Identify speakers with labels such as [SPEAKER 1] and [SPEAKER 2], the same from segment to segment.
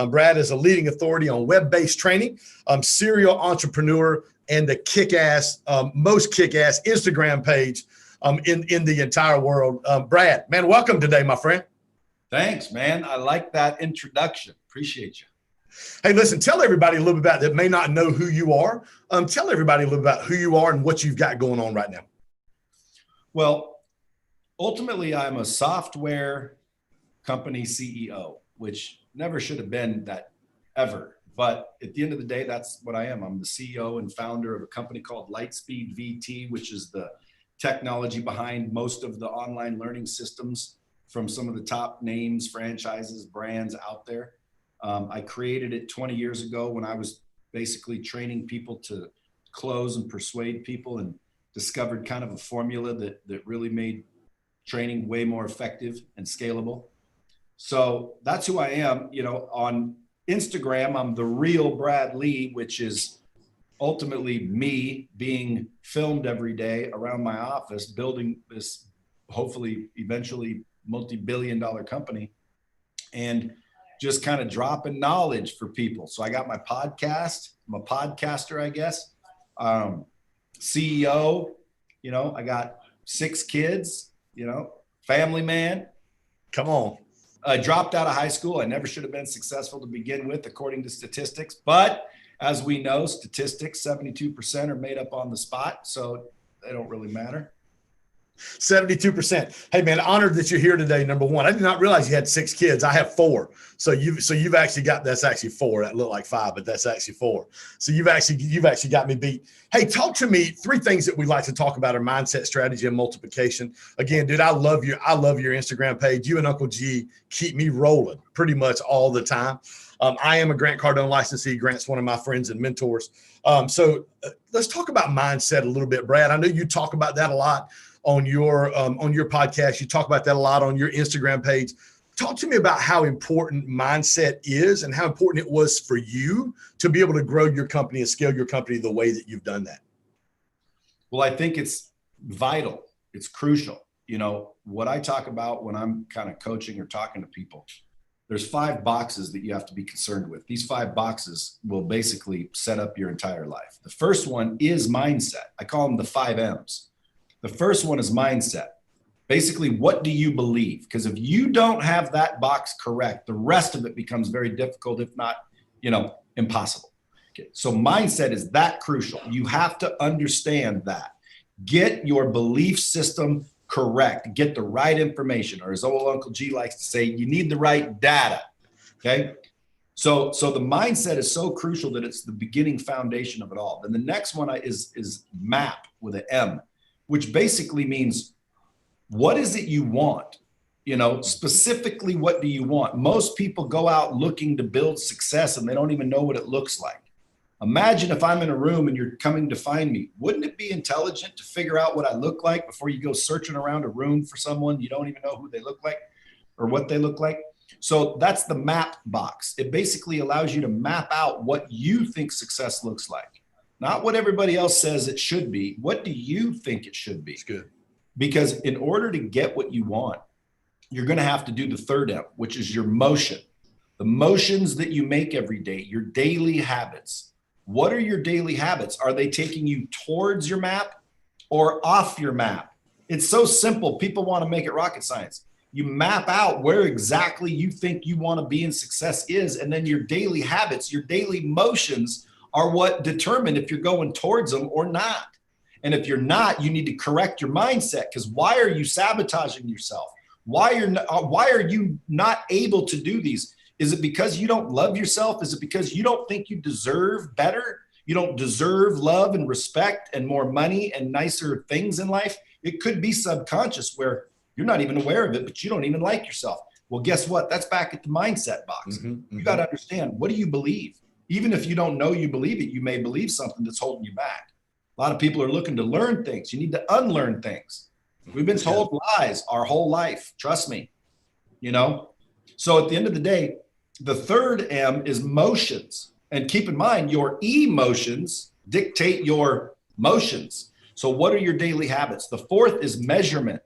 [SPEAKER 1] Brad is a leading authority on web-based training, serial entrepreneur, and the most kick-ass Instagram page in the entire world. Brad, man, welcome today, my friend.
[SPEAKER 2] Thanks, man. I like that introduction. Appreciate you.
[SPEAKER 1] Hey, listen, tell everybody a little bit about that may not know who you are. Tell everybody a little about who you are and what you've got going on right now.
[SPEAKER 2] Well, ultimately, I'm a software company CEO, which never should have been that ever. But at the end of the day, that's what I am. I'm the CEO and founder of a company called Lightspeed VT, which is the technology behind most of the online learning systems from some of the top names, franchises, brands out there. I created it 20 years ago when I was basically training people to close and persuade people, and discovered kind of a formula that really made training way more effective and scalable. So that's who I am. You know, on Instagram, I'm the real Brad Lea, which is ultimately me being filmed every day around my office, building this hopefully eventually multi-billion-dollar company, and just kind of dropping knowledge for people. So I got my podcast. I'm a podcaster, I guess. CEO, you know, I got 6 kids, you know, family man.
[SPEAKER 1] Come on.
[SPEAKER 2] I dropped out of high school. I never should have been successful to begin with, according to statistics. But as we know, statistics, 72% are made up on the spot. So they don't really matter.
[SPEAKER 1] 72%. Hey man, honored that you're here today. Number one, I did not realize you had 6 kids. I have 4. So you've actually got, that's actually 4. That looked like 5, but that's actually 4. So you've actually got me beat. Hey, talk to me 3 things that we like to talk about are mindset, strategy, and multiplication. Again, dude, I love your Instagram page. You and Uncle G keep me rolling pretty much all the time. I am a Grant Cardone licensee. Grant's one of my friends and mentors. So let's talk about mindset a little bit, Brad. I know you talk about that a lot on your podcast. You talk about that a lot on your Instagram page. Talk to me about how important mindset is and how important it was for you to be able to grow your company and scale your company the way that you've done that.
[SPEAKER 2] Well, I think it's vital. It's crucial. You know, what I talk about when I'm kind of coaching or talking to people, there's 5 boxes that you have to be concerned with. These 5 boxes will basically set up your entire life. The first one is mindset. I call them the 5 M's. The first one is mindset. Basically, what do you believe? Because if you don't have that box correct, the rest of it becomes very difficult, if not, you know, impossible. Okay. So mindset is that crucial. You have to understand that. Get your belief system correct. Get the right information, or as old Uncle G likes to say, you need the right data. Okay. So the mindset is so crucial that it's the beginning foundation of it all. Then the next one is MAP with an M, which basically means, what is it you want? You know, specifically, what do you want? Most people go out looking to build success and they don't even know what it looks like. Imagine if I'm in a room and you're coming to find me. Wouldn't it be intelligent to figure out what I look like before you go searching around a room for someone you don't even know who they look like or what they look like? So that's the map box. It basically allows you to map out what you think success looks like. Not what everybody else says it should be. What do you think it should be?
[SPEAKER 1] It's good.
[SPEAKER 2] Because in order to get what you want, you're going to have to do the third M, which is your motion. The motions that you make every day, your daily habits. What are your daily habits? Are they taking you towards your map or off your map? It's so simple. People want to make it rocket science. You map out where exactly you think you want to be in success is, and then your daily habits, your daily motions are what determine if you're going towards them or not. And if you're not, you need to correct your mindset, because why are you sabotaging yourself? Why are you not able to do these? Is it because you don't love yourself? Is it because you don't think you deserve better? You don't deserve love and respect and more money and nicer things in life? It could be subconscious where you're not even aware of it, but you don't even like yourself. Well, guess what? That's back at the mindset box. You got to understand, what do you believe? Even if you don't know you believe it, you may believe something that's holding you back. A lot of people are looking to learn things. You need to unlearn things. We've been told lies our whole life. Trust me, you know? So at the end of the day, the third M is motions. And keep in mind, your emotions dictate your motions. So what are your daily habits? The fourth is measurement.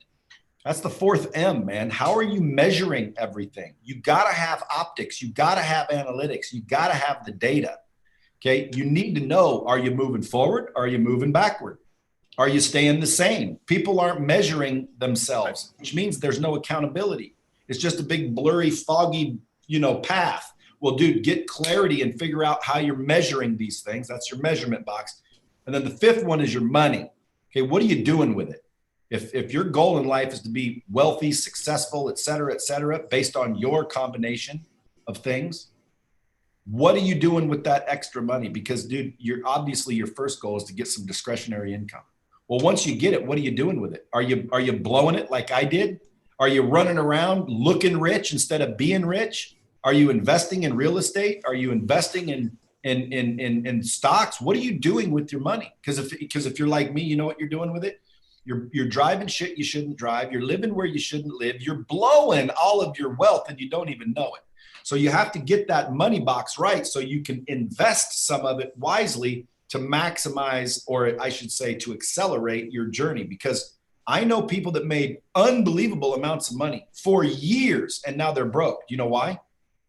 [SPEAKER 2] That's the fourth M, man. How are you measuring everything? You got to have optics. You got to have analytics. You got to have the data. Okay. You need to know, are you moving forward? Are you moving backward? Are you staying the same? People aren't measuring themselves, which means there's no accountability. It's just a big blurry, foggy, path. Well, dude, get clarity and figure out how you're measuring these things. That's your measurement box. And then the fifth one is your money. Okay. What are you doing with it? If your goal in life is to be wealthy, successful, et cetera, based on your combination of things, what are you doing with that extra money? Because, dude, obviously your first goal is to get some discretionary income. Well, once you get it, what are you doing with it? Are you blowing it like I did? Are you running around looking rich instead of being rich? Are you investing in real estate? Are you investing in stocks? What are you doing with your money? Because if you're like me, you know what you're doing with it? You're driving shit you shouldn't drive. You're living where you shouldn't live. You're blowing all of your wealth and you don't even know it. So you have to get that money box right so you can invest some of it wisely to maximize, or I should say, to accelerate your journey. Because I know people that made unbelievable amounts of money for years and now they're broke. You know why?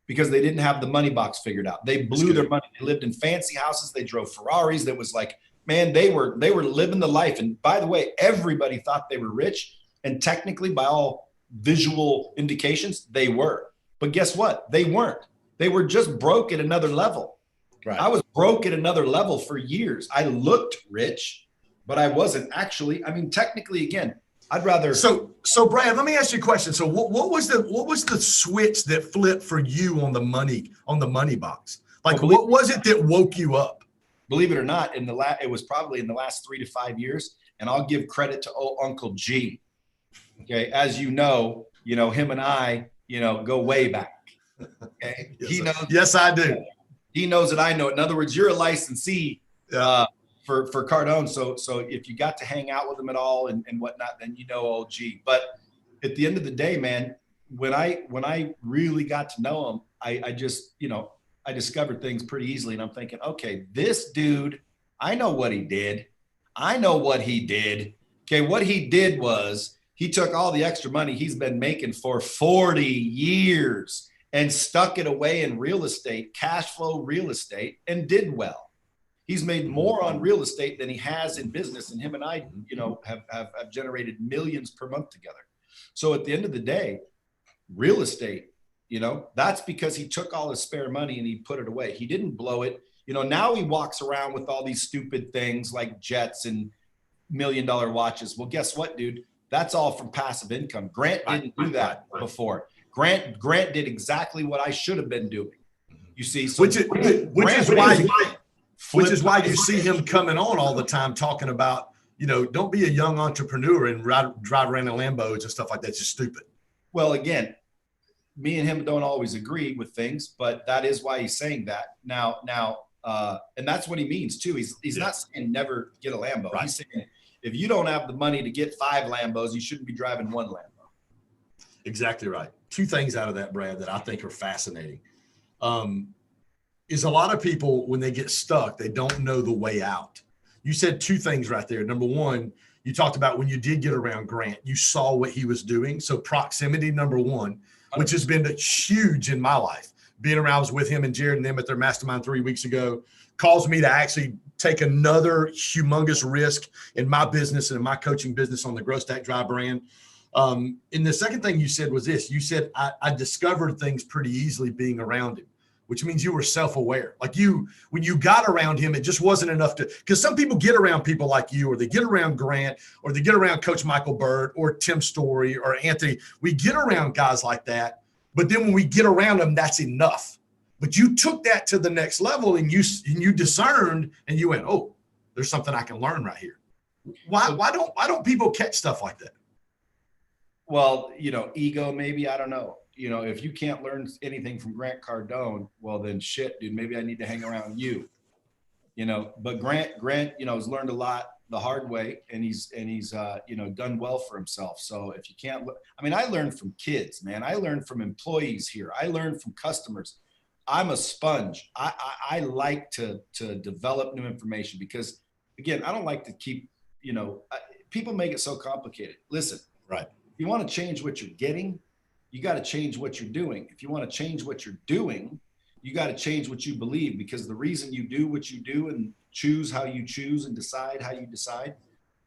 [SPEAKER 2] Because they didn't have the money box figured out. They blew their money. They lived in fancy houses. They drove Ferraris. That was like, man, they were living the life. And by the way, everybody thought they were rich. And technically, by all visual indications, they were. But guess what? They weren't. They were just broke at another level. Right. I was broke at another level for years. I looked rich, but I wasn't actually. I mean, technically, again, I'd rather.
[SPEAKER 1] So Brad, let me ask you a question. So what was the switch that flipped for you on the money box? Like, what was it that woke you up?
[SPEAKER 2] Believe it or not, it was probably in the last 3 to 5 years, and I'll give credit to Uncle G. Okay, as you know, him and I, go way back. Okay,
[SPEAKER 1] yes, he knows. Yes, I do.
[SPEAKER 2] He knows that I know it. In other words, you're a licensee for Cardone, so if you got to hang out with him at all and whatnot, then old G. But at the end of the day, man, when I really got to know him, I just I discovered things pretty easily, and I'm thinking, okay, this dude, I know what he did. I know what he did. Okay, what he did was he took all the extra money he's been making for 40 years and stuck it away in real estate, cash flow real estate, and did well. He's made more on real estate than he has in business, and him and I, have generated millions per month together. So at the end of the day, real estate, that's because he took all his spare money and he put it away. He didn't blow it. Now he walks around with all these stupid things like jets and $1 million watches. Well, guess what, dude? That's all from passive income. Grant didn't do that before. Grant did exactly what I should have been doing. You see, so which is
[SPEAKER 1] why you see him coming on all the time talking about, don't be a young entrepreneur and drive around in Lambos and stuff like that. It's just stupid.
[SPEAKER 2] Well, again, me and him don't always agree with things, but that is why he's saying that now. And that's what he means too. He's not saying never get a Lambo. Right. He's saying if you don't have the money to get 5 Lambos, you shouldn't be driving 1 Lambo.
[SPEAKER 1] Exactly right. 2 things out of that, Brad, that I think are fascinating. Is a lot of people, when they get stuck, they don't know the way out. You said 2 things right there. Number one, you talked about when you did get around Grant, you saw what he was doing. So proximity, number one, which has been huge in my life. Being around, I was with him and Jared and them at their mastermind 3 weeks ago, caused me to actually take another humongous risk in my business and in my coaching business on the Growth Stack Drive brand. And the second thing you said was this. You said, I discovered things pretty easily being around him, which means you were self-aware. Like when you got around him, it just wasn't enough because some people get around people like you, or they get around Grant, or they get around Coach Michael Bird or Tim Story or Anthony. We get around guys like that. But then when we get around them, that's enough. But you took that to the next level and you discerned and you went, oh, there's something I can learn right here. Why don't people catch stuff like that?
[SPEAKER 2] Well, ego, maybe, I don't know. If you can't learn anything from Grant Cardone, well then shit, dude, maybe I need to hang around you. But Grant, has learned a lot the hard way, and he's done well for himself. So if you can't, I learned from kids, man. I learned from employees here. I learned from customers. I'm a sponge. I like to develop new information because, again, I don't like to keep, people make it so complicated. Listen,
[SPEAKER 1] right.
[SPEAKER 2] you want to change what you're getting, you got to change what you're doing. If you want to change what you're doing, you got to change what you believe, because the reason you do what you do and choose how you choose and decide how you decide,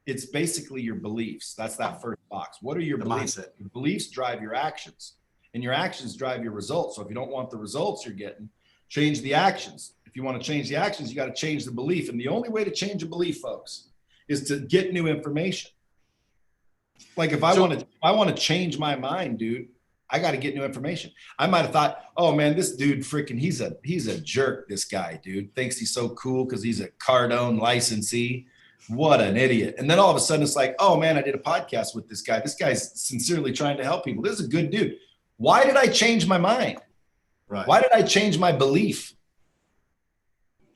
[SPEAKER 2] it's basically your beliefs. That's that first box. What are your beliefs?
[SPEAKER 1] Mindset.
[SPEAKER 2] Your beliefs drive your actions, and your actions drive your results. So if you don't want the results you're getting, change the actions. If you want to change the actions, you got to change the belief. And the only way to change a belief, folks, is to get new information. Like if I want to change my mind, dude, I got to get new information. I might have thought, oh man, this dude freaking, he's a jerk. This guy, dude, thinks he's so cool because he's a Cardone licensee. What an idiot. And then all of a sudden it's like, oh man, I did a podcast with this guy. This guy's sincerely trying to help people. This is a good dude. Why did I change my mind?
[SPEAKER 1] Right.
[SPEAKER 2] Why did I change my belief?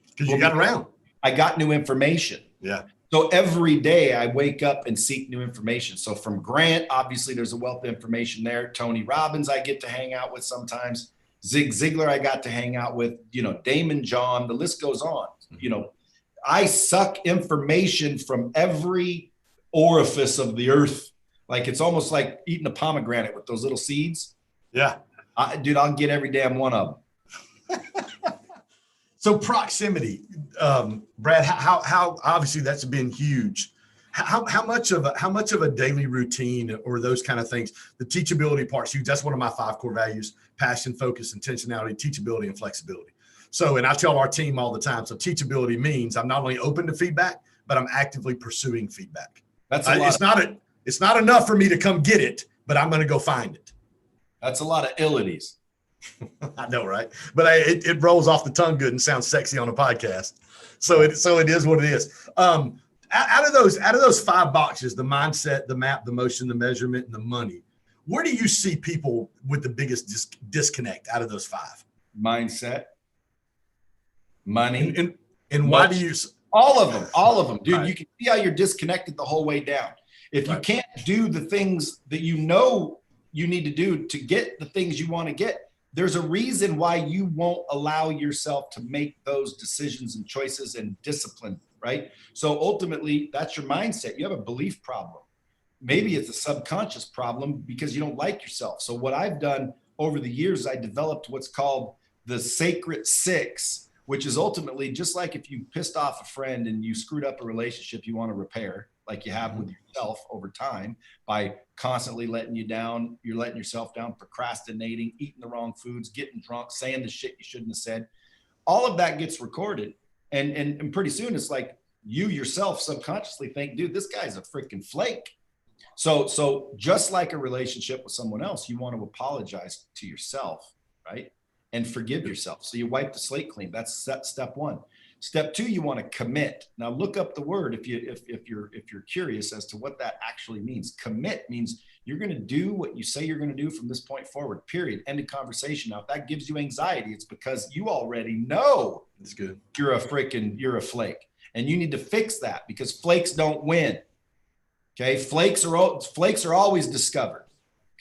[SPEAKER 1] Because you got around.
[SPEAKER 2] I got new information.
[SPEAKER 1] Yeah.
[SPEAKER 2] So every day I wake up and seek new information. So from Grant, obviously there's a wealth of information there. Tony Robbins, I get to hang out with sometimes. Zig Ziglar, I got to hang out with, Damon John, the list goes on. I suck information from every orifice of the earth. Like it's almost like eating a pomegranate with those little seeds.
[SPEAKER 1] Yeah.
[SPEAKER 2] Dude, I'll get every damn one of them.
[SPEAKER 1] So proximity, Brad, how obviously that's been huge. How much of a daily routine or those kind of things, the teachability part's huge. That's one of my 5 core values: passion, focus, intentionality, teachability, and flexibility. So, and I tell our team all the time, so teachability means I'm not only open to feedback, but I'm actively pursuing feedback.
[SPEAKER 2] That's
[SPEAKER 1] it's not enough for me to come get it, but I'm going to go find it.
[SPEAKER 2] That's a lot of illities.
[SPEAKER 1] I know, right? But it rolls off the tongue good and sounds sexy on a podcast. So it is what it is. Out of those 5 boxes, the mindset, the map, the motion, the measurement, and the money, where do you see people with the biggest disconnect out of those 5?
[SPEAKER 2] Mindset, money,
[SPEAKER 1] and why do you?
[SPEAKER 2] All of them, dude.
[SPEAKER 1] Right.
[SPEAKER 2] You can see how you're disconnected the whole way down. If you can't do the things that you know you need to do to get the things you want to get, there's a reason why you won't allow yourself to make those decisions and choices and discipline, right? So ultimately, that's your mindset. You have a belief problem. Maybe it's a subconscious problem because you don't like yourself. So what I've done over the years, I developed what's called the Sacred 6, which is ultimately just like if you pissed off a friend and you screwed up a relationship you want to repair, like you have with yourself over time by constantly letting you down. You're letting yourself down, procrastinating, eating the wrong foods, getting drunk, saying the shit you shouldn't have said. All of that gets recorded. And pretty soon it's like you yourself subconsciously think, dude, this guy's a freaking flake. So just like a relationship with someone else, you want to apologize to yourself, right? And forgive yourself. So you wipe the slate clean. That's step 1. Step 2, you want to commit. Now look up the word if you're curious as to what that actually means. Commit means you're going to do what you say you're going to do from this point forward. Period. End of conversation. Now, if that gives you anxiety, it's because you already know
[SPEAKER 1] it's good.
[SPEAKER 2] You're a flake, and you need to fix that because flakes don't win. Okay, flakes are always discovered.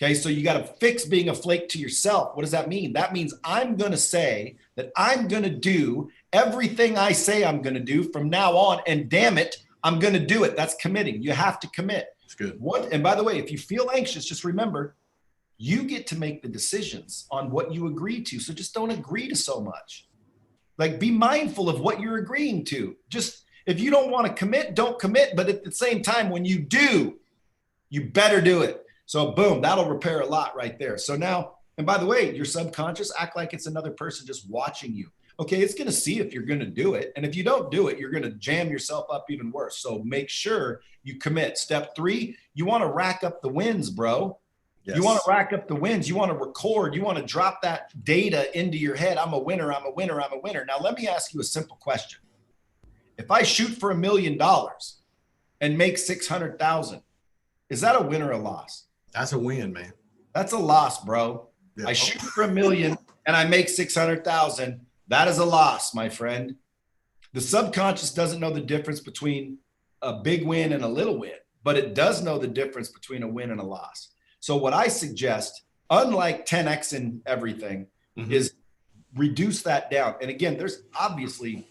[SPEAKER 2] Okay, so you got to fix being a flake to yourself. What does that mean? That means I'm going to say that I'm going to do everything I say I'm going to do from now on, and damn it, I'm going to do it. That's committing. You have to commit.
[SPEAKER 1] It's good.
[SPEAKER 2] And by the way, if you feel anxious, just remember, you get to make the decisions on what you agree to. So just don't agree to so much. Like, be mindful of what you're agreeing to. Just, if you don't want to commit, don't commit. But at the same time, when you do, you better do it. So boom, that'll repair a lot right there. So now, and by the way, your subconscious, act like it's another person just watching you. Okay, it's going to see if you're going to do it. And if you don't do it, you're going to jam yourself up even worse. So make sure you commit. Step 3, you want to rack up the wins, bro. Yes. You want to rack up the wins. You want to record. You want to drop that data into your head. I'm a winner. I'm a winner. I'm a winner. Now, let me ask you a simple question. If I shoot for $1 million and make 600,000, is that a win or a loss?
[SPEAKER 1] That's a win, man.
[SPEAKER 2] That's a loss, bro. Yeah. I shoot for $1 million and I make 600,000. That is a loss, my friend. The subconscious doesn't know the difference between a big win and a little win, but it does know the difference between a win and a loss. So what I suggest, unlike 10X and everything, is reduce that down. And again, there's obviously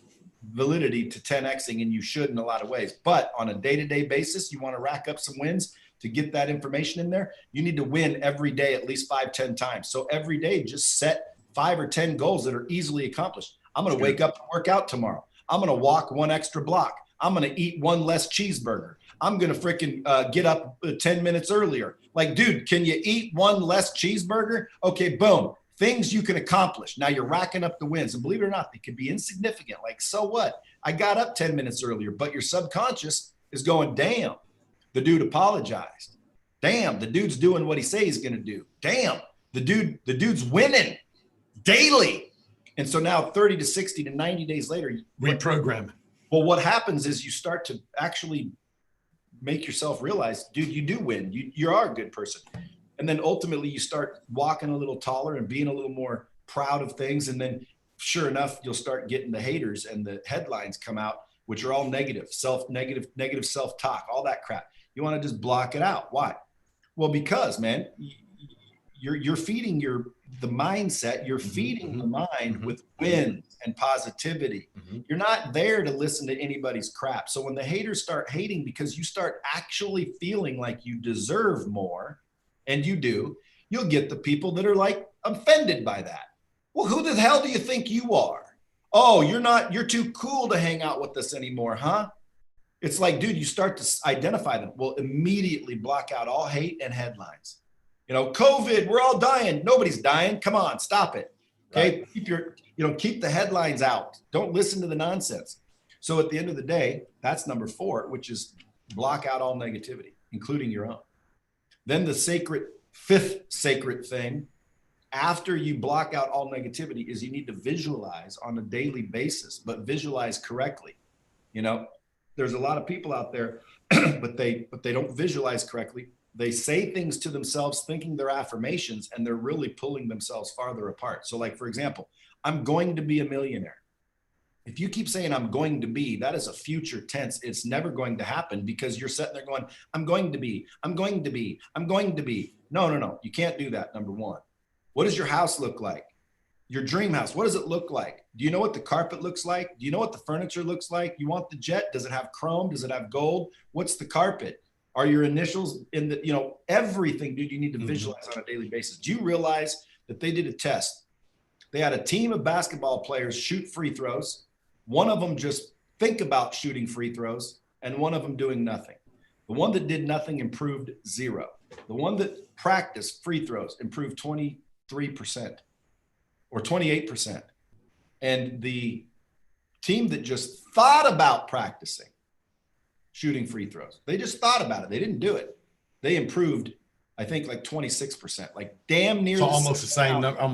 [SPEAKER 2] validity to 10Xing, and you should in a lot of ways. But on a day-to-day basis, you want to rack up some wins. to get that information in there, you need to win every day at least 5-10 times. So every day, just set 5 or 10 goals that are easily accomplished. I'm going to wake up and work out tomorrow. I'm going to walk 1 extra block. I'm going to eat 1 less cheeseburger. I'm going to freaking get up 10 minutes earlier. Like, dude, can you eat 1 less cheeseburger? Okay, boom. Things you can accomplish. Now you're racking up the wins. And believe it or not, they can be insignificant. Like, so what? I got up 10 minutes earlier, but your subconscious is going, damn, the dude apologized. Damn, the dude's doing what he says he's going to do. Damn, the dude's winning daily. And so now 30 to 60 to 90 days later,
[SPEAKER 1] reprogram.
[SPEAKER 2] Well, what happens is you start to actually make yourself realize, dude, you do win. You are a good person. And then ultimately you start walking a little taller and being a little more proud of things. And then sure enough, you'll start getting the haters and the headlines come out, which are all negative self-talk, all that crap. You want to just block it out. Why? Well, because, man, you're feeding the mindset, you're feeding the mind with wins and positivity. You're not there to listen to anybody's crap. So when the haters start hating because you start actually feeling like you deserve more, and you do, you'll get the people that are like offended by that. Well, who the hell do you think you are? Oh, you're too cool to hang out with us anymore, huh? It's like, dude, you start to identify them. Well, immediately block out all hate and headlines. COVID, we're all dying. Nobody's dying. Come on, stop it. Okay. Right. Keep the headlines out. Don't listen to the nonsense. So at the end of the day, that's number 4, which is block out all negativity, including your own. Then the 5th sacred thing, after you block out all negativity, is you need to visualize on a daily basis, but visualize correctly. There's a lot of people out there, but they don't visualize correctly. They say things to themselves thinking they're affirmations, and they're really pulling themselves farther apart. So like, for example, I'm going to be a millionaire. If you keep saying I'm going to be, that is a future tense. It's never going to happen because you're sitting there going, I'm going to be, I'm going to be, I'm going to be. No. You can't do that, number 1. What does your house look like? Your dream house, what does it look like? Do you know what the carpet looks like? Do you know what the furniture looks like? You want the jet? Does it have chrome? Does it have gold? What's the carpet? Are your initials in the, everything, dude, you need to visualize on a daily basis. Do you realize that they did a test? They had a team of basketball players shoot free throws. One of them just think about shooting free throws, and one of them doing nothing. The one that did nothing improved 0. The one that practiced free throws improved 23% or 28%. And the team that just thought about practicing shooting free throws, they just thought about it. They didn't do it. They improved, I think, like 26%, like damn near.
[SPEAKER 1] So almost the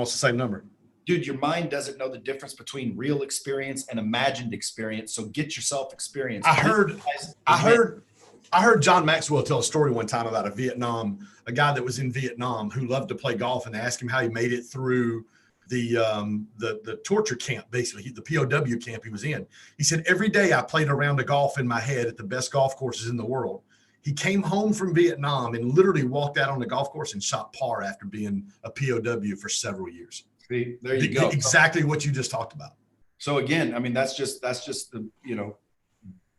[SPEAKER 1] same number.
[SPEAKER 2] Dude, your mind doesn't know the difference between real experience and imagined experience. So get yourself experience.
[SPEAKER 1] I heard John Maxwell tell a story one time about a guy that was in Vietnam who loved to play golf, and they asked him how he made it through the torture camp, basically the POW camp he was in. He said, every day I played a round of golf in my head at the best golf courses in the world. He came home from Vietnam and literally walked out on the golf course and shot par after being a POW for several years.
[SPEAKER 2] See, there you go.
[SPEAKER 1] Exactly what you just talked about.
[SPEAKER 2] So again, I mean, that's just the,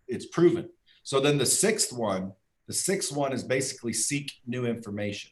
[SPEAKER 2] it's proven. So then the sixth one is basically seek new information,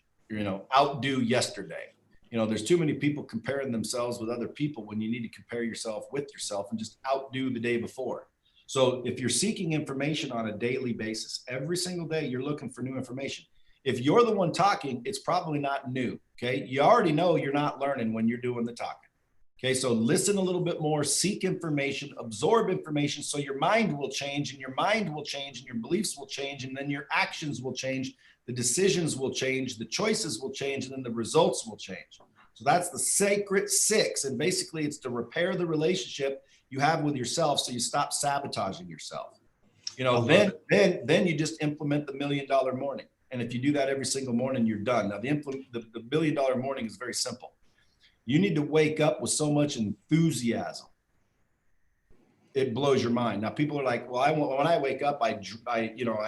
[SPEAKER 2] outdo yesterday. There's too many people comparing themselves with other people when you need to compare yourself with yourself and just outdo the day before. So if you're seeking information on a daily basis, every single day you're looking for new information. If you're the one talking, it's probably not new. Okay. You already know you're not learning when you're doing the talking. Okay. So listen a little bit more, seek information, absorb information. So your mind will change, and your mind will change, and your beliefs will change. And then your actions will change. The decisions will change. The choices will change. And then the results will change. So that's the sacred 6. And basically it's to repair the relationship you have with yourself. So you stop sabotaging yourself. Then you just implement the $1 million morning. And if you do that every single morning, you're done. Now, the $1 million morning is very simple. You need to wake up with so much enthusiasm. It blows your mind. Now, people are like, well, when I wake up, I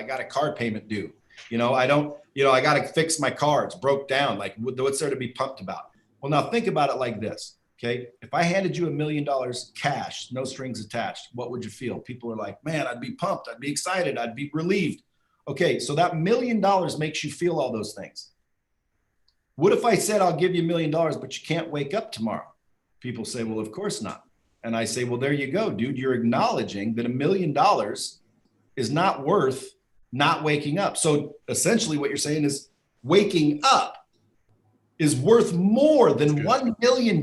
[SPEAKER 2] got a car payment due. I got to fix my car. It's broke down. Like, what's there to be pumped about? Well, now think about it like this. Okay. If I handed you $1 million cash, no strings attached, what would you feel? People are like, man, I'd be pumped. I'd be excited. I'd be relieved. Okay, so that $1 million makes you feel all those things. What if I said, I'll give you $1 million, but you can't wake up tomorrow? People say, well, of course not. And I say, well, there you go, dude. You're acknowledging that $1 million is not worth not waking up. So essentially what you're saying is waking up is worth more than $1 million,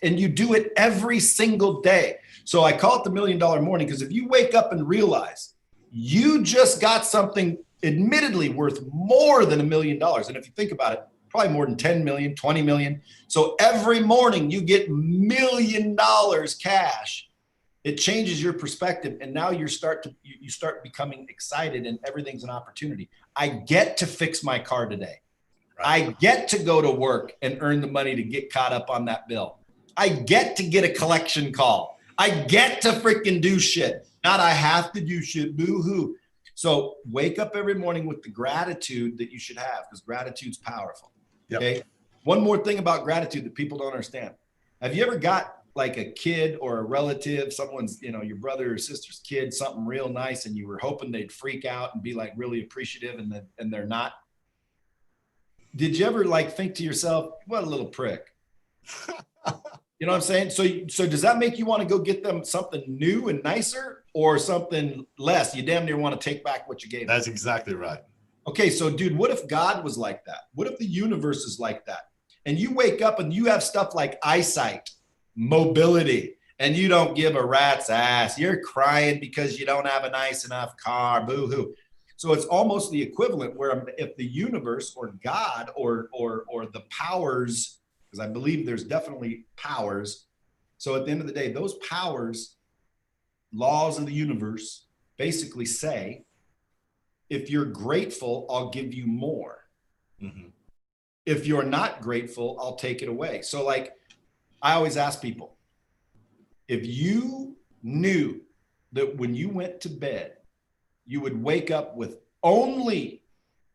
[SPEAKER 2] and you do it every single day. So I call it the $1 million morning, because if you wake up and realize you just got something admittedly worth more than $1 million, and if you think about it, probably more than 10 million, 20 million. So every morning you get $1 million cash. It changes your perspective, and now you start becoming excited, and everything's an opportunity. I get to fix my car today. Right. I get to go to work and earn the money to get caught up on that bill. I get to get a collection call. I get to freaking do shit. Not I have to do shit, boo-hoo. So wake up every morning with the gratitude that you should have, because gratitude's powerful. Yep. Okay. One more thing about gratitude that people don't understand. Have you ever got like a kid or a relative, someone's, your brother or sister's kid, something real nice, and you were hoping they'd freak out and be like really appreciative, and they're not? Did you ever like think to yourself, what a little prick? You know what I'm saying? So does that make you want to go get them something new and nicer, or something less? You damn near want to take back what you gave them.
[SPEAKER 1] That's exactly right.
[SPEAKER 2] Okay, so dude, what if God was like that? What if the universe is like that? And you wake up and you have stuff like eyesight, mobility, and you don't give a rat's ass. You're crying because you don't have a nice enough car, boo-hoo. So it's almost the equivalent where if the universe or God or the powers, because I believe there's definitely powers. So at the end of the day, those powers, laws of the universe, basically say, if you're grateful, I'll give you more. Mm-hmm. If you're not grateful, I'll take it away. So like, I always ask people, if you knew that when you went to bed, you would wake up with only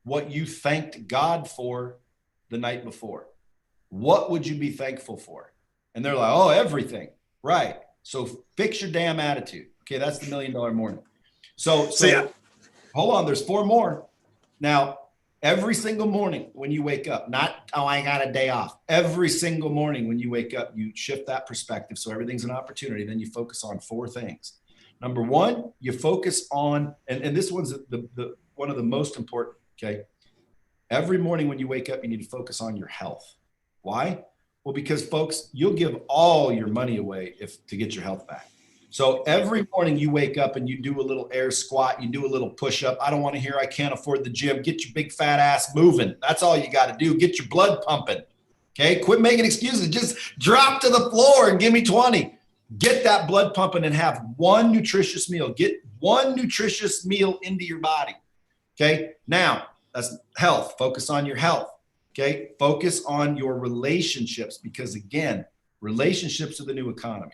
[SPEAKER 2] what you thanked God for the night before, what would you be thankful for? And they're like, oh, everything. Right. So fix your damn attitude. Okay. That's the $1 million morning. So hold on. There's 4 more. Now, every single morning when you wake up, not, oh, I got a day off. Every single morning when you wake up, you shift that perspective. So everything's an opportunity. Then you focus on 4 things. Number 1, you focus on, and this one's the one of the most important. Okay. Every morning when you wake up, you need to focus on your health. Why? Well, because folks, you'll give all your money away to get your health back. So every morning you wake up and you do a little air squat, you do a little push-up. I don't want to hear I can't afford the gym. Get your big fat ass moving. That's all you got to do. Get your blood pumping. Okay. Quit making excuses. Just drop to the floor and give me 20. Get that blood pumping and have one nutritious meal. Get one nutritious meal into your body. Okay. Now that's health. Focus on your health. Okay. Focus on your relationships, because again, relationships are the new economy.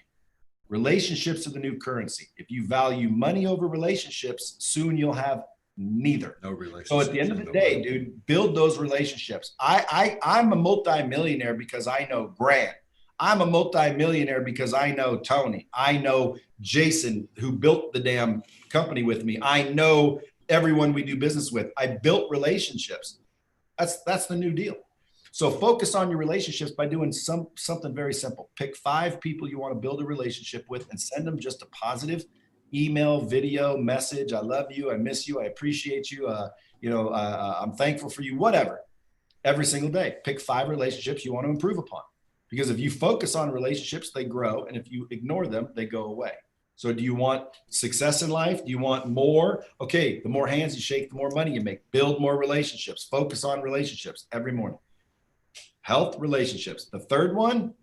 [SPEAKER 2] Relationships are the new currency. If you value money over relationships, soon you'll have neither. No relationships. So at the end of the day, dude, build those relationships. I'm a multimillionaire because I know Grant. I'm a multimillionaire because I know Tony. I know Jason, who built the damn company with me. I know everyone we do business with. I built relationships. That's the new deal. So focus on your relationships by doing something very simple. Pick 5 people you want to build a relationship with and send them just a positive email, video, message. I love you. I miss you. I appreciate you. I'm thankful for you, whatever. Every single day, pick 5 relationships you want to improve upon. Because if you focus on relationships, they grow. And if you ignore them, they go away. So do you want success in life? Do you want more? Okay, the more hands you shake, the more money you make. Build more relationships. Focus on relationships every morning. Health, relationships. The third one,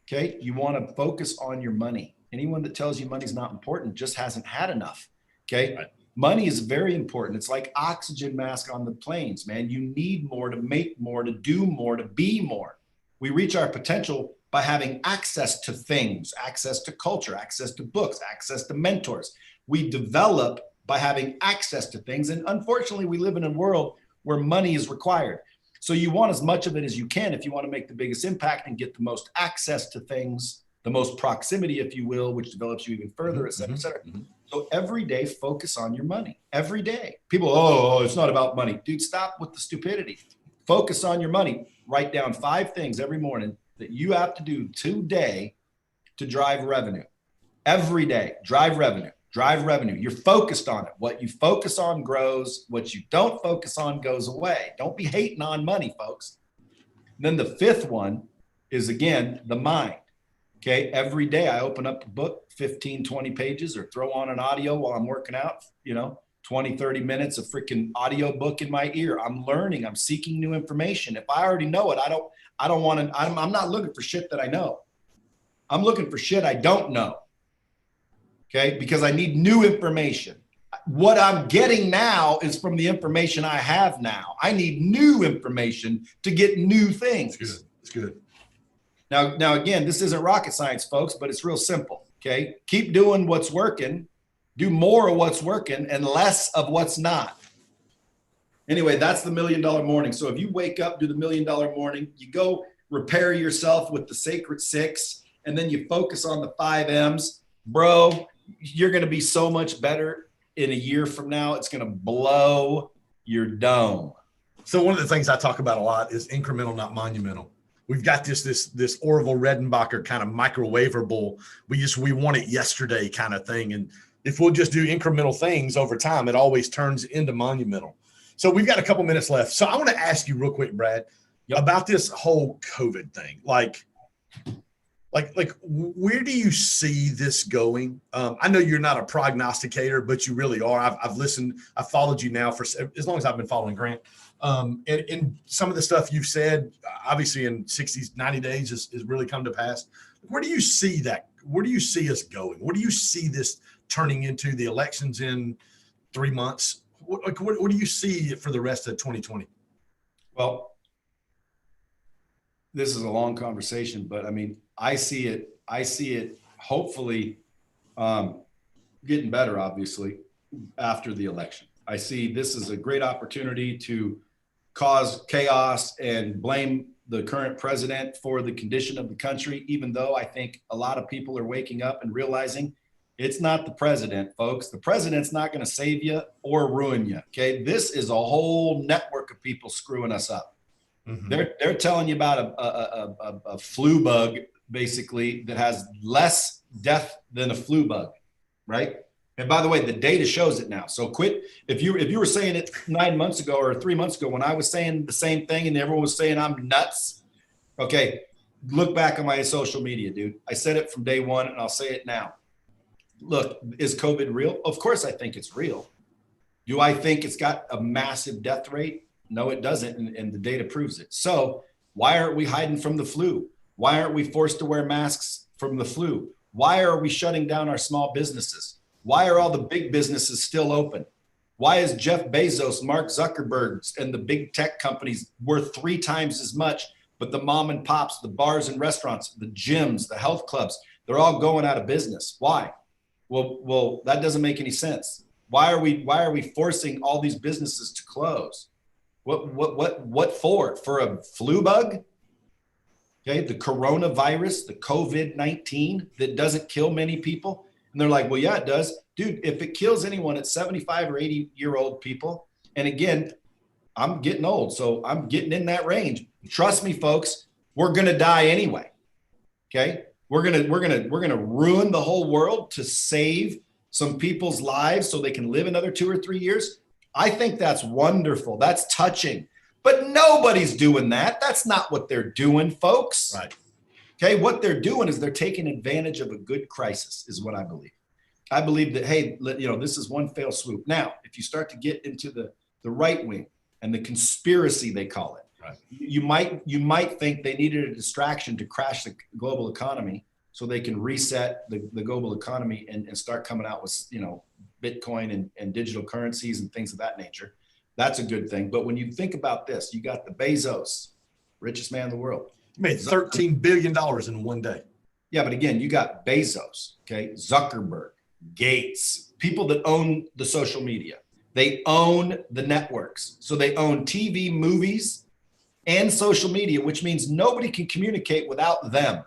[SPEAKER 2] okay, you want to focus on your money. Anyone that tells you money's not important just hasn't had enough. Okay. Right. Money is very important. It's like oxygen mask on the planes, man. You need more to make more, to do more, to be more. We reach our potential by having access to things, access to culture, access to books, access to mentors. We develop by having access to things. And unfortunately, we live in a world where money is required. So you want as much of it as you can if you want to make the biggest impact and get the most access to things the most proximity, if you will, which develops you even further, et cetera, et cetera. So every day, focus on your money. Every day. People, oh, it's not about money. Dude, stop with the stupidity. Focus on your money. Write down 5 things every morning that you have to do today to drive revenue. Every day, drive revenue. Drive revenue. You're focused on it. What you focus on grows. What you don't focus on goes away. Don't be hating on money, folks. And then the 5th one is, again, the mind. Okay. Every day I open up a book, 15, 20 pages, or throw on an audio while I'm working out, 20, 30 minutes of freaking audio book in my ear. I'm learning. I'm seeking new information. If I already know it, I don't want to, I'm not looking for shit that I know. I'm looking for shit I don't know. Okay. Because I need new information. What I'm getting now is from the information I have now. I need new information to get new things.
[SPEAKER 1] It's good.
[SPEAKER 2] Now, again, this isn't rocket science, folks, but it's real simple. Okay. Keep doing what's working, do more of what's working and less of what's not. Anyway, that's the $1 Million Morning. So if you wake up, do the $1 Million Morning, you go repair yourself with the Sacred 6, and then you focus on the 5 M's, bro, you're going to be so much better in a year from now. It's going to blow your dome.
[SPEAKER 1] So one of the things I talk about a lot is incremental, not monumental. We've got this Orville Redenbacher kind of microwavable. We want it yesterday kind of thing. And if we'll just do incremental things over time, it always turns into monumental. So we've got a couple minutes left. So I want to ask you real quick, Brad, about this whole COVID thing. Like where do you see this going? I know you're not a prognosticator, but you really are. I've listened, I've followed you now for as long as I've been following Grant. And some of the stuff you've said, obviously in 60, 90 days is really come to pass. Where do you see that? Where do you see us going? What do you see this turning into? The elections in 3 months? What do you see for the rest of 2020?
[SPEAKER 2] Well, this is a long conversation, but I mean, I see it hopefully getting better, obviously, after the election. I see this as a great opportunity to cause chaos and blame the current president for the condition of the country, even though I think a lot of people are waking up and realizing it's not the president, folks. The president's not going to save you or ruin you. Okay. This is a whole network of people screwing us up. Mm-hmm. They're telling you about a flu bug, basically, that has less death than a flu bug, right? And by the way, the data shows it now. So quit. If you were saying it 9 months ago or 3 months ago when I was saying the same thing and everyone was saying I'm nuts, okay, look back on my social media, dude. I said it from day one and I'll say it now. Look, is COVID real? Of course I think it's real. Do I think it's got a massive death rate? No, it doesn't, and the data proves it. So why aren't we hiding from the flu? Why aren't we forced to wear masks from the flu? Why are we shutting down our small businesses? Why are all the big businesses still open? Why is Jeff Bezos, Mark Zuckerberg, and the big tech companies worth 3 times as much, but the mom and pops, the bars and restaurants, the gyms, the health clubs, they're all going out of business? Why? Well, that doesn't make any sense. Why are we forcing all these businesses to close? What for? For a flu bug? Okay, the coronavirus, the COVID-19 that doesn't kill many people. And they're like, well, yeah, it does. Dude, if it kills anyone, it's 75 or 80-year-old people. And again, I'm getting old, so I'm getting in that range. Trust me, folks, we're going to die anyway. Okay? We're going to ruin the whole world to save some people's lives so they can live another 2 or 3 years. I think that's wonderful. That's touching. But nobody's doing that. That's not what they're doing, folks.
[SPEAKER 1] Right.
[SPEAKER 2] Okay, what they're doing is they're taking advantage of a good crisis, is what I believe. I believe that, hey, this is one fell swoop. Now, if you start to get into the right wing and the conspiracy, they call it, right, you might think they needed a distraction to crash the global economy so they can reset the global economy and start coming out with, Bitcoin and digital currencies and things of that nature. That's a good thing. But when you think about this, you got the Bezos, richest man in the world.
[SPEAKER 1] He made $13 billion in one day.
[SPEAKER 2] Yeah, but again, you got Bezos, okay, Zuckerberg, Gates, people that own the social media. They own the networks. So they own TV, movies, and social media, which means nobody can communicate without them.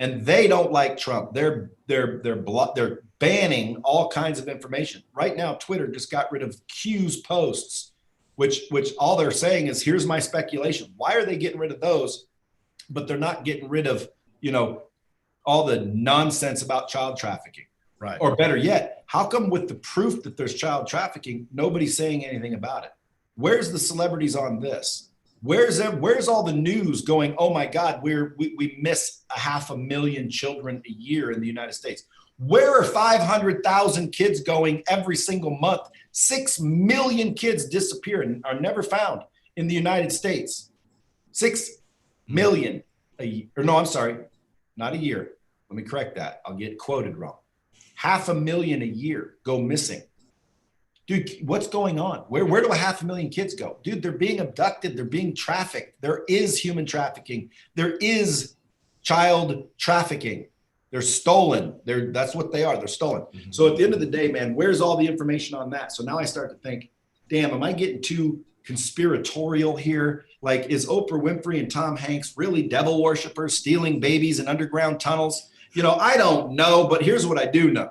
[SPEAKER 2] and they don't like Trump. They're banning all kinds of information. Right now, Twitter just got rid of Q's posts, which all they're saying is, here's my speculation. Why are they getting rid of those? But they're not getting rid of, all the nonsense about child trafficking.
[SPEAKER 1] Right.
[SPEAKER 2] Or better yet, how come with the proof that there's child trafficking, nobody's saying anything about it? Where's the celebrities on this? Where's all the news going, oh my God, we miss 500,000 children a year in the United States? Where are 500,000 kids going every single month? 6 million kids disappear and are never found in the United States. 6 million a year. Or no, I'm sorry, not a year. Let me correct that. I'll get quoted wrong. 500,000 a year go missing. Dude, what's going on? Where do 500,000 kids go? Dude, they're being abducted. They're being trafficked. There is human trafficking. There is child trafficking. They're stolen. That's what they are. They're stolen. Mm-hmm. So at the end of the day, man, where's all the information on that? So now I start to think, damn, am I getting too conspiratorial here? Like, is Oprah Winfrey and Tom Hanks really devil worshipers stealing babies in underground tunnels? I don't know, but here's what I do know.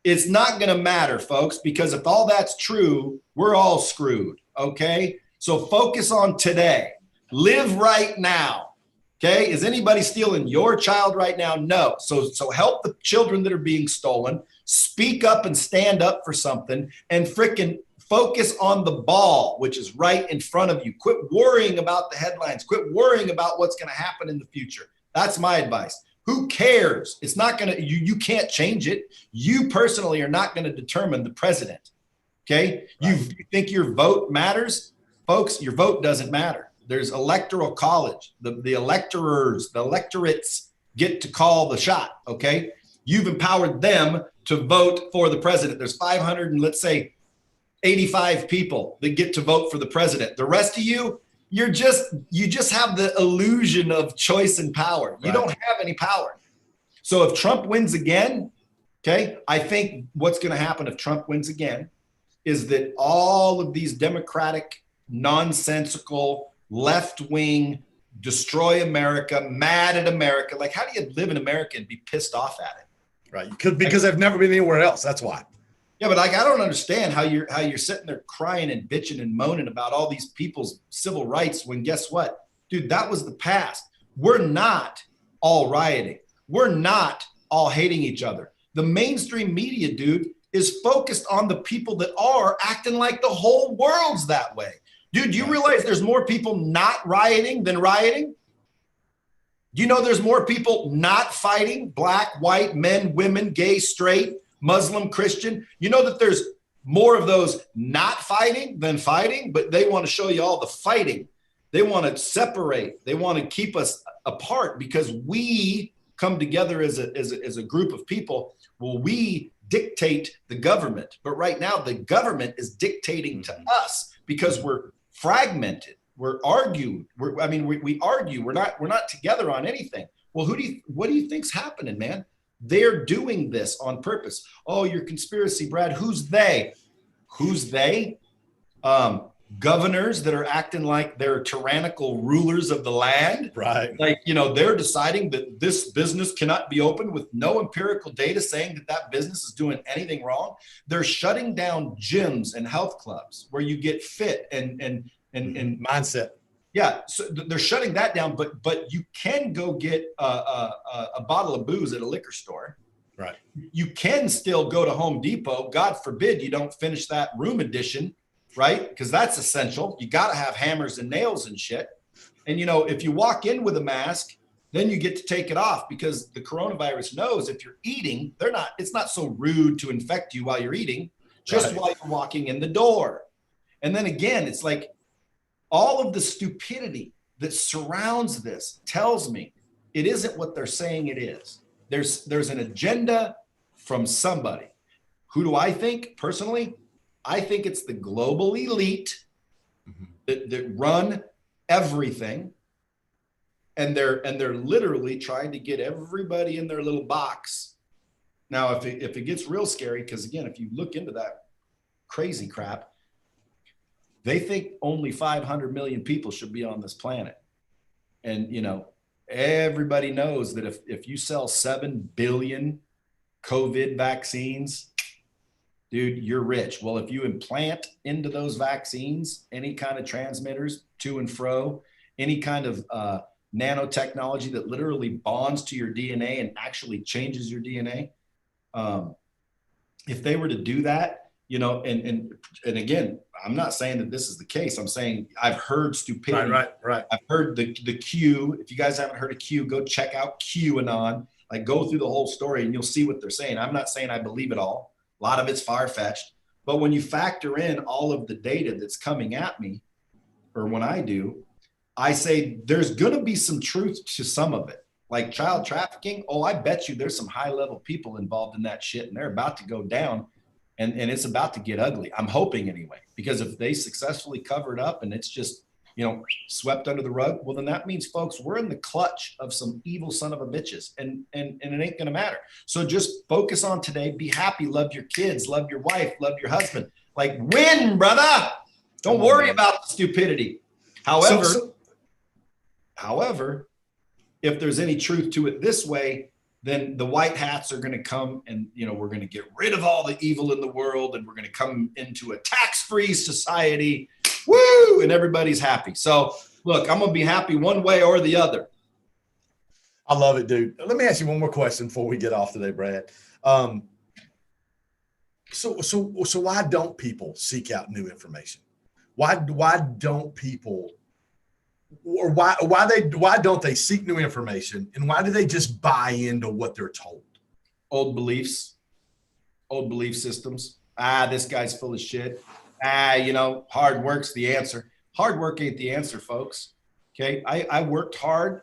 [SPEAKER 2] It's not going to matter, folks, because if all that's true, we're all screwed, okay? So focus on today. Live right now, okay? Is anybody stealing your child right now? No. So help the children that are being stolen. Speak up and stand up for something, and frickin' focus on the ball, which is right in front of you. Quit worrying about the headlines. Quit worrying about what's going to happen in the future. That's my advice. Who cares? It's not going to, you can't change it. You personally are not going to determine the president. Okay. Right. You think your vote matters? Folks, your vote doesn't matter. There's electoral college. The electorates get to call the shot. Okay. You've empowered them to vote for the president. There's 500 and let's say 85 people that get to vote for the president. The rest of you, you just have the illusion of choice and power. You don't have any power. So if Trump wins again, okay, I think what's going to happen if Trump wins again is that all of these Democratic, nonsensical, left-wing, destroy America, mad at America. Like, how do you live in America and be pissed off at it?
[SPEAKER 1] Right. Because they've never been anywhere else. That's why.
[SPEAKER 2] Yeah, but I don't understand how you're sitting there crying and bitching and moaning about all these people's civil rights when guess what? Dude, that was the past. We're not all rioting. We're not all hating each other. The mainstream media, dude, is focused on the people that are acting like the whole world's that way. Dude, do you realize there's more people not rioting than rioting? Do you know there's more people not fighting? Black, white, men, women, gay, straight, Muslim, Christian. You know that there's more of those not fighting than fighting, but they want to show you all the fighting. They want to separate. They want to keep us apart because we come together as a group of people. Well, we dictate the government, but right now the government is dictating to us because we're fragmented. We're arguing. We argue. We're not together on anything. Well, what do you think's happening, man? They're doing this on purpose. Oh, your conspiracy, Brad. Who's they? Who's they? Governors that are acting like they're tyrannical rulers of the land.
[SPEAKER 1] Right.
[SPEAKER 2] Like, they're deciding that this business cannot be opened with no empirical data saying that business is doing anything wrong. They're shutting down gyms and health clubs where you get fit and
[SPEAKER 1] mindset.
[SPEAKER 2] Yeah, so they're shutting that down, but you can go get a bottle of booze at a liquor store.
[SPEAKER 1] Right.
[SPEAKER 2] You can still go to Home Depot. God forbid you don't finish that room edition, right? Because that's essential. You got to have hammers and nails and shit. And if you walk in with a mask, then you get to take it off because the coronavirus knows if you're eating, it's not so rude to infect you while you're eating, just while you're walking in the door. And then again, it's like, all of the stupidity that surrounds this tells me it isn't what they're saying it is. There's an agenda from somebody. Who do I think personally? I think it's the global elite that run everything. And they're literally trying to get everybody in their little box. Now, if it gets real scary, because again, if you look into that crazy crap, they think only 500 million people should be on this planet. And, everybody knows that if you sell 7 billion COVID vaccines, dude, you're rich. Well, if you implant into those vaccines any kind of transmitters to and fro, any kind of nanotechnology that literally bonds to your DNA and actually changes your DNA, if they were to do that, and again, I'm not saying that this is the case. I'm saying I've heard stupidity.
[SPEAKER 1] Right.
[SPEAKER 2] I've heard the Q. If you guys haven't heard of Q, go check out QAnon. Like, go through the whole story and you'll see what they're saying. I'm not saying I believe it all. A lot of it's far-fetched. But when you factor in all of the data that's coming at me, or when I do, I say there's going to be some truth to some of it. Like child trafficking, I bet you there's some high-level people involved in that shit, and they're about to go down, and it's about to get ugly. I'm hoping anyway, because if they successfully cover it up and it's just, swept under the rug, well, then that means, folks, we're in the clutch of some evil son of a bitches, and it ain't going to matter. So just focus on today. Be happy. Love your kids. Love your wife. Love your husband. Like, win, brother. Don't worry about the stupidity. However, if there's any truth to it this way, then the white hats are going to come and, we're going to get rid of all the evil in the world, and we're going to come into a tax-free society. Woo! And everybody's happy. So look, I'm going to be happy one way or the other.
[SPEAKER 1] I love it, dude. Let me ask you one more question before we get off today, Brad. So why don't people seek out new information? Why don't people, or why don't they seek new information, and why do they just buy into what they're told?
[SPEAKER 2] Old beliefs, old belief systems. This guy's full of shit. Hard work's the answer. Hard work ain't the answer, folks. Okay. I worked hard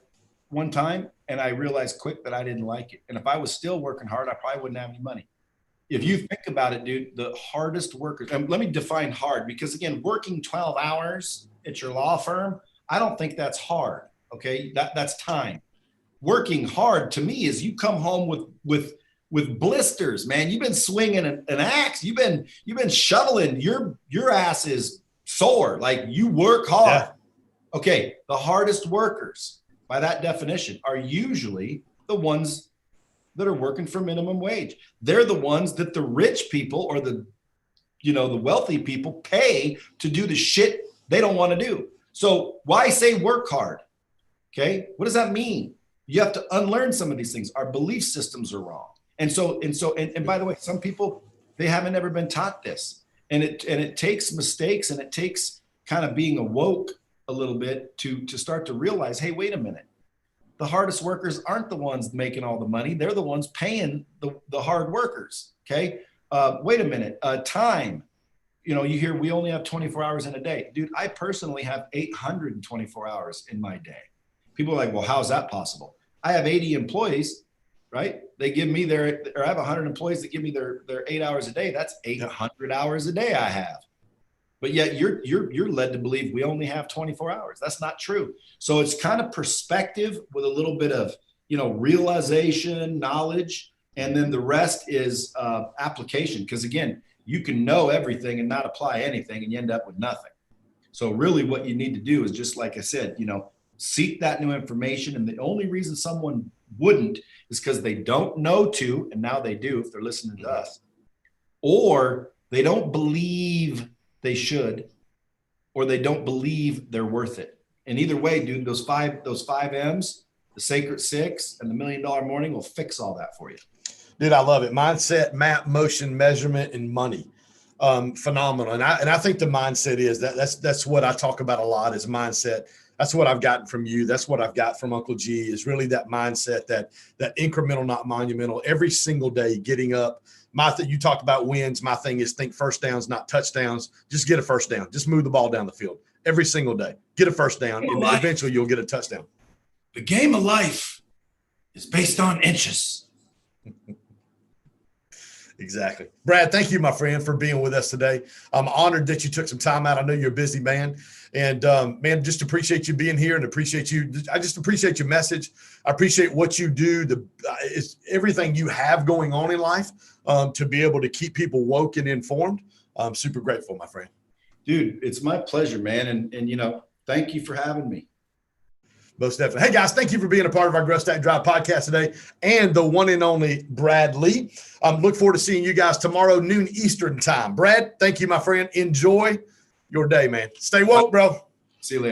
[SPEAKER 2] one time, and I realized quick that I didn't like it. And if I was still working hard, I probably wouldn't have any money. If you think about it, dude, the hardest workers, and let me define hard, because again, working 12 hours at your law firm, I don't think that's hard. Okay. That's time. Working hard to me is you come home with blisters, man. You've been swinging an axe. You've been shoveling. Your ass is sore. Like, you work hard. Yeah. Okay. The hardest workers, by that definition, are usually the ones that are working for minimum wage. They're the ones that the rich people, or the wealthy people, pay to do the shit they don't want to do. So why say work hard? Okay. What does that mean? You have to unlearn some of these things. Our belief systems are wrong. And by the way, some people, they haven't ever been taught this, and it takes mistakes, and it takes kind of being awoke a little bit to start to realize, hey, wait a minute. The hardest workers aren't the ones making all the money. They're the ones paying the hard workers. Okay. Wait a minute. Time, you hear we only have 24 hours in a day. Dude, I personally have 824 hours in my day. People are like, well, how's that possible? I have 80 employees, right? They give me I have 100 employees that give me their 8 hours a day. That's 800 hours a day I have. But yet you're led to believe we only have 24 hours. That's not true. So it's kind of perspective with a little bit of, realization, knowledge, and then the rest is application. Because again, you can know everything and not apply anything, and you end up with nothing. So really what you need to do is, just like I said, seek that new information. And the only reason someone wouldn't is because they don't know to, and now they do if they're listening to us, or they don't believe they should, or they don't believe they're worth it. And either way, dude, those five M's, the Sacred Six and the $1 Million Morning, will fix all that for you.
[SPEAKER 1] Dude, I love it. Mindset, map, motion, measurement, and money. Phenomenal. And I think the mindset is that's what I talk about a lot, is mindset. That's what I've gotten from you. That's what I've got from Uncle G, is really that mindset, that incremental, not monumental, every single day getting up. You talked about wins. My thing is think first downs, not touchdowns. Just get a first down. Just move the ball down the field every single day. Get a first down, and eventually you'll get a touchdown.
[SPEAKER 2] The game of life is based on inches.
[SPEAKER 1] Exactly. Brad, thank you, my friend, for being with us today. I'm honored that you took some time out. I know you're a busy man. And, man, just appreciate you being here, and appreciate you. I just appreciate your message. I appreciate what you do, it's everything you have going on in life, to be able to keep people woke and informed. I'm super grateful, my friend.
[SPEAKER 2] Dude, it's my pleasure, man. And thank you for having me.
[SPEAKER 1] Most definitely. Hey, guys, thank you for being a part of our Grow Stack Drive podcast today and the one and only Brad Lea. Look forward to seeing you guys tomorrow, noon Eastern time. Brad, thank you, my friend. Enjoy your day, man. Stay woke, bro.
[SPEAKER 2] See you later.